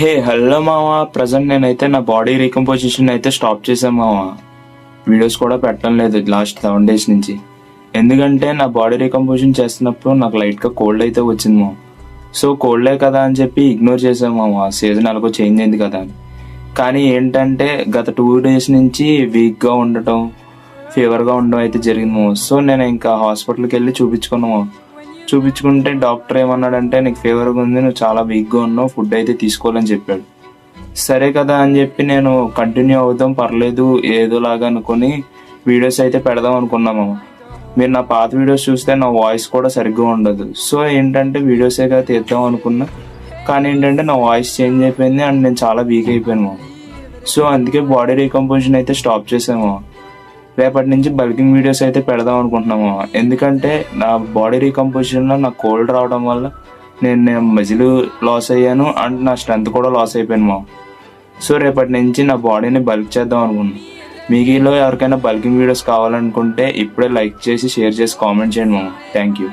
Hello మామ. Present నేనైతే నా బాడీ రీకంపోజిషన్ అయితే స్టాప్ చేశాను మామ. వీడియోస్ కూడా పెట్టడం లేదు లాస్ట్ 7 days నుంచి. ఎందుకంటే నా బాడీ రీకంపోజిషన్ చేస్తున్నప్పుడు నాకు లైట్గా కోల్డ్ అయితే వచ్చింది మామ. సో కోల్డే కదా అని చెప్పి ఇగ్నోర్ చేసాము మామ. సీజన్ అలాగో చేంజ్ అయింది కదా అని. కానీ ఏంటంటే గత 2 days నుంచి వీక్గా ఉండటం, ఫీవర్గా ఉండడం అయితే జరిగింది మామ. సో నేను ఇంకా హాస్పిటల్కి వెళ్ళి చూపించుకున్నాము. చూపించుకుంటే డాక్టర్ ఏమన్నాడంటే, నీకు ఫీవర్గా ఉంది, నువ్వు చాలా వీక్గా ఉన్నావు, ఫుడ్ అయితే తీసుకోవాలని చెప్పాడు. సరే కదా అని చెప్పి నేను కంటిన్యూ అవుదాం, పర్లేదు ఏదోలాగా అనుకుని వీడియోస్ అయితే పెడదాం అనుకున్నాము. మీరు నా పాత వీడియోస్ చూస్తే నా వాయిస్ కూడా సరిగ్గా ఉండదు. సో ఏంటంటే వీడియోసే కదా తీద్దాం అనుకున్నా. కానీ ఏంటంటే నా వాయిస్ చేంజ్ అయిపోయింది అండ్ నేను చాలా వీక్ అయిపోయాను. సో అందుకే బాడీ రీకంపోజిషన్ అయితే స్టాప్ చేసాము. రేపటి నుంచి బల్కింగ్ వీడియోస్ అయితే పెడదాం అనుకుంటున్నాము. ఎందుకంటే నా బాడీ రీకంపోజిషన్లో నాకు కోల్డ్ రావడం వల్ల నేను మజిల్ లాస్ అయ్యాను అండ్ నా స్ట్రెంత్ కూడా లాస్ అయిపోయాను. సో రేపటి నుంచి నా బాడీని బల్క్ చేద్దాం అనుకున్నాను. మీలో ఎవరికైనా బల్కింగ్ వీడియోస్ కావాలనుకుంటే ఇప్పుడే లైక్ చేసి, షేర్ చేసి, కామెంట్ చేయండి. Thank you.